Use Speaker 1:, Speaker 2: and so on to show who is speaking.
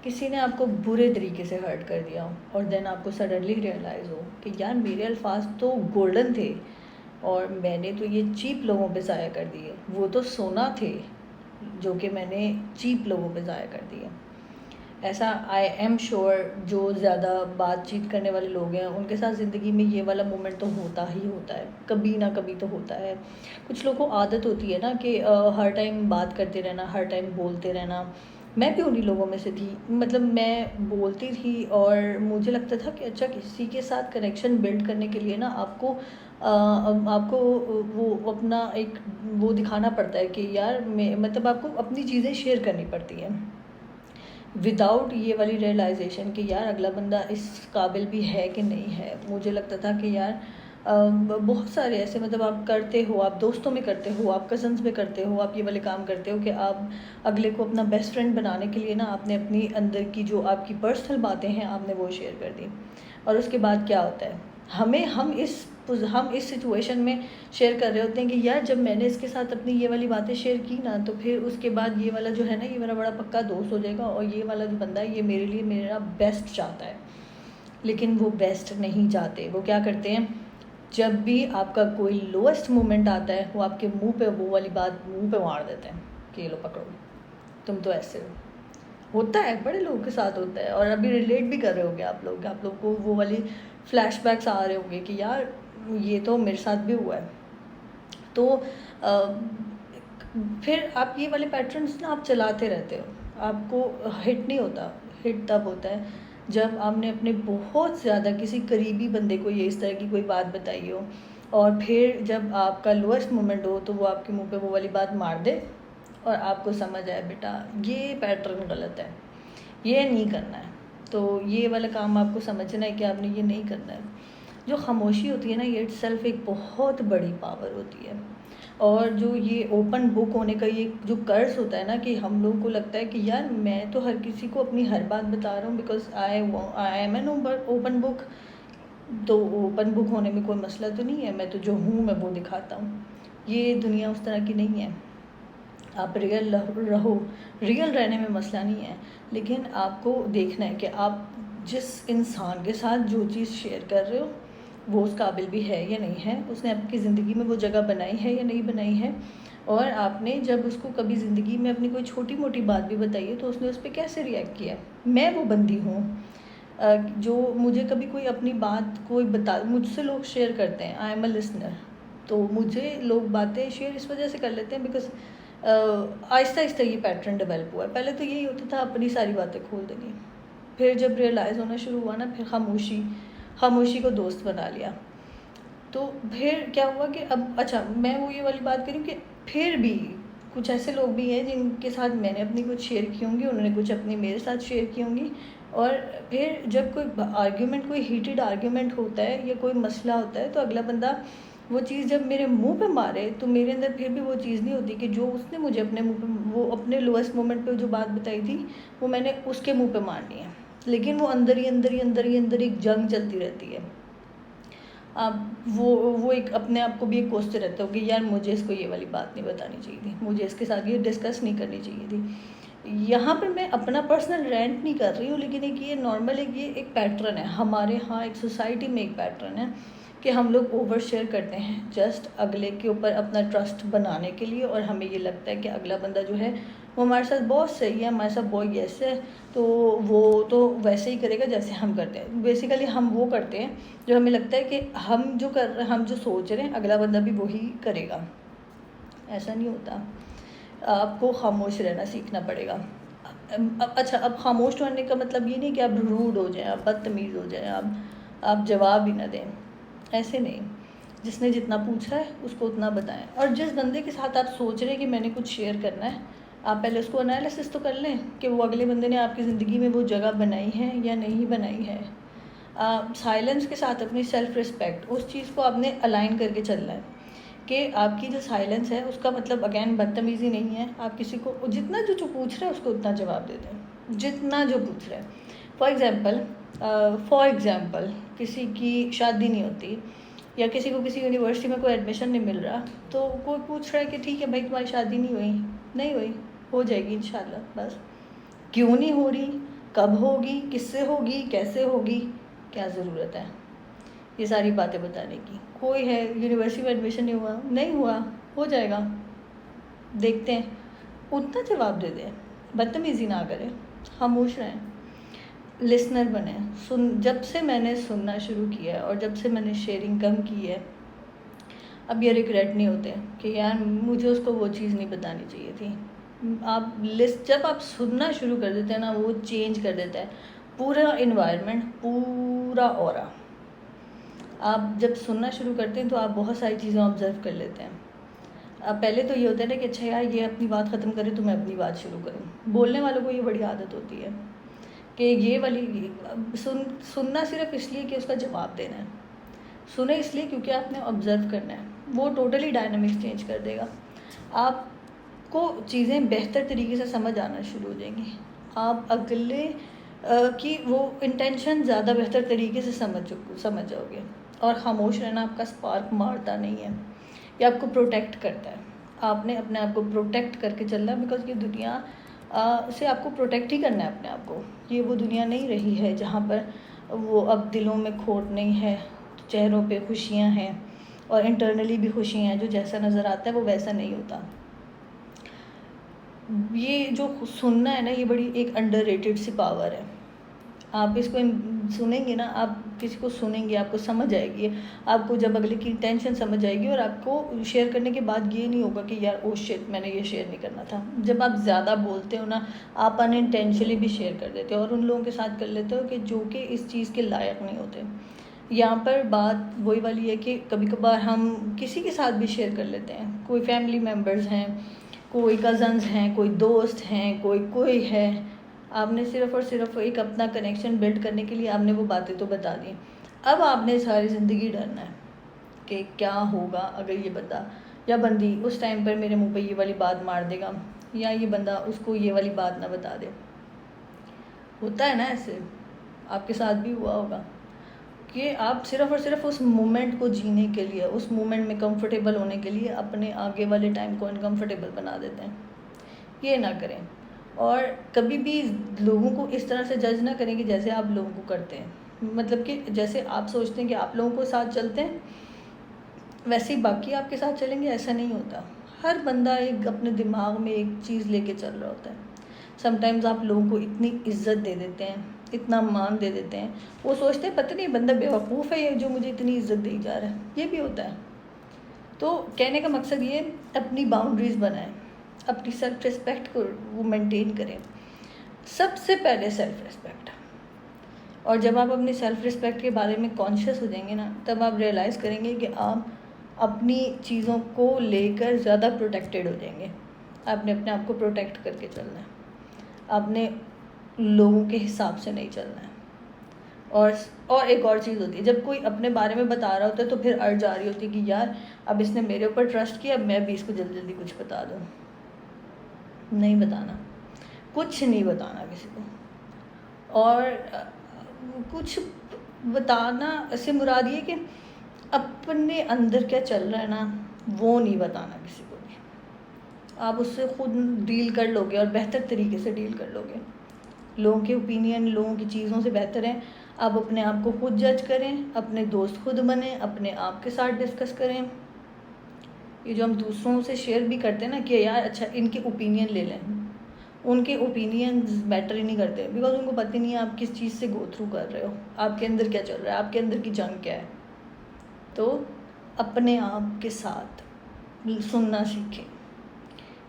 Speaker 1: किसी ने आपको बुरे तरीके से हर्ट कर दिया और देन आपको सडनली रियलाइज़ हो कि यार मेरे अल्फाज तो गोल्डन थे और मैंने तो ये चीप लोगों पे ज़ाया कर दिए, वो तो सोना थे जो कि मैंने चीप लोगों पे ज़ाया कर दिए। ऐसा आई एम श्योर जो ज़्यादा बातचीत करने वाले लोग हैं उनके साथ ज़िंदगी में ये वाला मोमेंट तो होता ही होता है, कभी ना कभी तो होता है। कुछ लोगों को आदत होती है ना कि हर टाइम बात करते रहना, हर टाइम बोलते रहना। मैं भी उन्हीं लोगों में से थी, मतलब मैं बोलती थी और मुझे लगता था कि अच्छा किसी के साथ कनेक्शन बिल्ड करने के लिए ना आपको वो अपना एक वो दिखाना पड़ता है कि यार मैं मतलब आपको अपनी चीज़ें शेयर करनी पड़ती हैं विदाउट ये वाली रियलाइजेशन कि यार अगला बंदा इस काबिल भी है कि नहीं है। मुझे लगता था कि यार बहुत सारे ऐसे मतलब आप करते हो, आप दोस्तों में करते हो, आप कज़न्स में करते हो, आप ये वाले काम करते हो कि आप अगले को अपना बेस्ट फ्रेंड बनाने के लिए ना आपने अपनी अंदर की जो आपकी पर्सनल बातें हैं आपने वो शेयर कर दी। और उसके बाद क्या होता है, हम इस सिचुएशन में शेयर कर रहे होते हैं कि यार जब मैंने इसके साथ अपनी ये वाली बातें शेयर की ना तो फिर उसके बाद ये वाला जो है ना ये मेरा बड़ा पक्का दोस्त हो जाएगा और ये वाला जो बंदा है ये मेरे लिए मेरा बेस्ट चाहता है। लेकिन वो बेस्ट नहीं चाहते। वो क्या करते हैं, जब भी आपका कोई लोएस्ट मोमेंट आता है वो आपके मुंह पे वो वाली बात मुंह पे मार देते हैं कि ये लो पकड़ो, तुम तो ऐसे हो। होता है, बड़े लोगों के साथ होता है और अभी रिलेट भी कर रहे होंगे आप लोग को वो वाली फ्लैशबैक्स आ रहे होंगे कि यार ये तो मेरे साथ भी हुआ है। तो फिर आप ये वाले पैटर्न्स ना आप चलाते रहते हो, आपको हिट नहीं होता। हिट तब होता है जब आपने अपने बहुत ज़्यादा किसी करीबी बंदे को ये इस तरह की कोई बात बताई हो और फिर जब आपका लोएस्ट मोमेंट हो तो वो आपके मुंह पे वो वाली बात मार दे और आपको समझ आए बेटा ये पैटर्न गलत है, ये नहीं करना है। तो ये वाला काम आपको समझना है कि आपने ये नहीं करना है। जो खामोशी होती है ना ये इट्सेल्फ एक बहुत बड़ी पावर होती है। और जो ये ओपन बुक होने का ये जो कर्ज होता है ना कि हम लोगों को लगता है कि यार मैं तो हर किसी को अपनी हर बात बता रहा हूँ because I am an open book. तो ओपन बुक होने में कोई मसला तो नहीं है, मैं तो जो हूँ मैं वो दिखाता हूँ। ये दुनिया उस तरह की नहीं है। आप रियल रहो, रियल रहने में मसला नहीं है, लेकिन आपको देखना है कि आप जिस इंसान के साथ जो चीज़ शेयर कर रहे हो वो उस काबिल भी है या नहीं है, उसने आपकी ज़िंदगी में वो जगह बनाई है या नहीं बनाई है। और आपने जब उसको कभी ज़िंदगी में अपनी कोई छोटी मोटी बात भी बताई है तो उसने उस पर कैसे रिएक्ट किया है। मैं वो बंदी हूँ जो मुझे कभी कोई अपनी बात कोई बता, मुझसे लोग शेयर करते हैं, आई एम अ लिसनर। तो मुझे लोग बातें शेयर इस वजह से कर लेते हैं बिकॉज आहिस्ता आहिस्ता ये पैटर्न डेवलप हुआ है। पहले तो यही होता था अपनी सारी बातें खोल देनी, फिर जब रियलाइज़ होना शुरू हुआ ना फिर खामोशी को दोस्त बना लिया। तो फिर क्या हुआ कि अब अच्छा मैं वो ये वाली बात करूँ कि फिर भी कुछ ऐसे लोग भी हैं जिनके साथ मैंने अपनी कुछ शेयर की होंगी, उन्होंने कुछ अपनी मेरे साथ शेयर की होंगी। और फिर जब कोई आर्ग्यूमेंट, कोई हीटेड आर्ग्यूमेंट होता है या कोई मसला होता है तो अगला बंदा वो चीज़ जब मेरे मुंह पे मारे तो मेरे अंदर फिर भी वो चीज़ नहीं होती कि जो उसने मुझे अपने मुंह पे वो अपने लोएस्ट मोमेंट पे जो बात बताई थी वो मैंने उसके मुंह पे मारनी है। लेकिन वो अंदर ही एक जंग चलती रहती है। आप वो एक अपने आप को भी एक कोसते रहते हो कि यार मुझे इसको ये वाली बात नहीं बतानी चाहिए थी, मुझे इसके साथ ये डिस्कस नहीं करनी चाहिए थी। यहाँ पर मैं अपना पर्सनल रेंट नहीं कर रही हूँ, लेकिन एक ये नॉर्मल ये एक पैटर्न है हमारे यहाँ, एक सोसाइटी में एक पैटर्न है कि हम लोग ओवर शेयर करते हैं जस्ट अगले के ऊपर अपना ट्रस्ट बनाने के लिए। और हमें ये लगता है कि अगला बंदा जो है वो हमारे साथ बहुत सही है, हमारे साथ बहुत यस है, तो वो तो वैसे ही करेगा जैसे हम करते हैं। बेसिकली हम वो करते हैं जो हमें लगता है कि हम जो सोच रहे हैं अगला बंदा भी वही करेगा। ऐसा नहीं होता, आपको खामोश रहना सीखना पड़ेगा। अच्छा, अब खामोश रहने का मतलब ये नहीं कि आप रूड हो जाएं, आप बदतमीज़ हो जाएं, आप जवाब ही ना दें, ऐसे नहीं। जिसने जितना पूछा है उसको उतना बताएं। और जिस बंदे के साथ आप सोच रहे हैं कि मैंने कुछ शेयर करना है, आप पहले उसको एनालिसिस तो कर लें कि वो अगले बंदे ने आपकी ज़िंदगी में वो जगह बनाई है या नहीं बनाई है। साइलेंस के साथ अपनी सेल्फ़ रिस्पेक्ट उस चीज़ को आपने अलाइन करके चलना है कि आपकी जो साइलेंस है उसका मतलब अगेन बदतमीज़ी नहीं है। आप किसी को जितना जो पूछ रहे हैं उसको उतना जवाब दे दें जितना जो पूछ रहे हैं। फॉर एग्ज़ाम्पल किसी की शादी नहीं होती या किसी को किसी यूनिवर्सिटी में कोई एडमिशन नहीं मिल रहा, तो कोई पूछ रहा है कि ठीक है भाई तुम्हारी शादी नहीं हुई, नहीं हुई, हो जाएगी इंशाल्लाह। बस क्यों नहीं हो रही, कब होगी, किससे होगी, कैसे होगी, क्या ज़रूरत है ये सारी बातें बताने की। कोई है यूनिवर्सिटी में एडमिशन नहीं हुआ, नहीं हुआ, हो जाएगा, देखते हैं, उतना जवाब दे दें, बदतमीज़ी ना करें, खामोश रहें, लिसनर बने। जब से मैंने सुनना शुरू किया है और जब से मैंने शेयरिंग कम की है, अब ये रिग्रेट नहीं होते कि यार मुझे उसको वो चीज़ नहीं बतानी चाहिए थी। आप जब आप सुनना शुरू कर देते हैं ना, वो चेंज कर देता है पूरा इन्वायरमेंट, पूरा ऑरा। आप जब सुनना शुरू करते हैं तो आप बहुत सारी चीज़ें ऑब्जर्व कर लेते हैं। अब पहले तो ये होता है ना कि अच्छा यार ये अपनी बात ख़त्म करे तो मैं अपनी बात शुरू करूँ। बोलने वालों को ये बड़ी आदत होती है कि ये वाली सुनना सिर्फ इसलिए कि उसका जवाब देना है, सुने इसलिए क्योंकि आपने ऑब्ज़र्व करना है। वो टोटली डायनामिक्स चेंज कर देगा। आपको चीज़ें बेहतर तरीके से समझ आना शुरू हो जाएंगी। आप अगले की वो इंटेंशन ज़्यादा बेहतर तरीके से समझ जाओगे। और खामोश रहना आपका स्पार्क मारता नहीं है, ये आपको प्रोटेक्ट करता है। आपने अपने आप को प्रोटेक्ट करके चलना है, बिकॉज ये दुनिया से आपको प्रोटेक्ट ही करना है अपने आप को। ये वो दुनिया नहीं रही है जहाँ पर वो अब दिलों में खोट नहीं है, चेहरों पे खुशियाँ हैं और इंटरनली भी खुशियाँ हैं। जो जैसा नज़र आता है वो वैसा नहीं होता। ये जो सुनना है ना, ये बड़ी एक अंडररेटेड सी पावर है। आप इसको सुनेंगे ना, आप किसी को सुनेंगे, आपको समझ आएगी, आपको जब अगले की इंटेंशन समझ आएगी। और आपको शेयर करने के बाद ये नहीं होगा कि यार ओ शिट मैंने ये शेयर नहीं करना था। जब आप ज़्यादा बोलते हो ना, आप अनइंटेंशनली भी शेयर कर देते हो और उन लोगों के साथ कर लेते हो कि जो कि इस चीज़ के लायक नहीं होते। यहाँ पर बात वही वाली है कि कभी कभार हम किसी के साथ भी शेयर कर लेते हैं। कोई फैमिली मेम्बर्स हैं, कोई कज़न्स हैं, कोई दोस्त हैं, कोई है। आपने सिर्फ़ और सिर्फ एक अपना कनेक्शन बिल्ड करने के लिए आपने वो बातें तो बता दी। अब आपने सारी ज़िंदगी डरना है कि क्या होगा अगर ये बंदा या बंदी उस टाइम पर मेरे मुंह पे ये वाली बात मार देगा, या ये बंदा उसको ये वाली बात ना बता दे। होता है ना ऐसे, आपके साथ भी हुआ होगा कि आप सिर्फ़ और सिर्फ उस मोमेंट को जीने के लिए, उस मोमेंट में कंफर्टेबल होने के लिए अपने आगे वाले टाइम को अनकंफर्टेबल बना देते हैं। ये ना करें। और कभी भी लोगों को इस तरह से जज ना करें कि जैसे आप लोगों को करते हैं। मतलब कि जैसे आप सोचते हैं कि आप लोगों को साथ चलते हैं वैसे ही बाकी आपके साथ चलेंगे, ऐसा नहीं होता। हर बंदा एक अपने दिमाग में एक चीज़ लेके चल रहा होता है। समटाइम्स आप लोगों को इतनी इज्जत दे देते हैं, इतना मान दे देते हैं, वो सोचते हैं पता नहीं बंदा बेवकूफ़ है ये जो मुझे इतनी इज्जत दे जा रहा है। ये भी होता है। तो कहने का मकसद ये, अपनी बाउंड्रीज़ बनाएं, अपनी सेल्फ रिस्पेक्ट को वो मेंटेन करें। सबसे पहले सेल्फ रिस्पेक्ट। और जब आप अपनी सेल्फ रिस्पेक्ट के बारे में कॉन्शियस हो जाएंगे ना, तब आप रियलाइज़ करेंगे कि आप अपनी चीज़ों को लेकर ज़्यादा प्रोटेक्टेड हो जाएंगे। आपने अपने आप को प्रोटेक्ट करके चलना है, आपने लोगों के हिसाब से नहीं चलना है। और एक और चीज़ होती है, जब कोई अपने बारे में बता रहा होता है तो फिर अर्ज आ रही होती है कि यार अब इसने मेरे ऊपर ट्रस्ट किया, अब मैं भी इसको जल्दी जल्दी कुछ बता दूँ। नहीं बताना, कुछ नहीं बताना किसी को। और कुछ बताना से मुराद ये कि अपने अंदर क्या चल रहा है ना, वो नहीं बताना किसी को भी। आप उससे खुद डील कर लोगे और बेहतर तरीके से डील कर लोगे। लोगों के ओपिनियन, लोगों की चीज़ों से बेहतर है आप अपने आप को खुद जज करें, अपने दोस्त खुद बने, अपने आप के साथ डिस्कस करें। ये जो हम दूसरों से शेयर भी करते हैं ना कि यार अच्छा इनके ओपिनियन ले लें, उनके ओपिनियंस मैटर ही नहीं करते, बिकॉज उनको पता नहीं है आप किस चीज़ से गो थ्रू कर रहे हो, आपके अंदर क्या चल रहा है, आपके अंदर की जंग क्या है। तो अपने आप के साथ सुनना सीखें।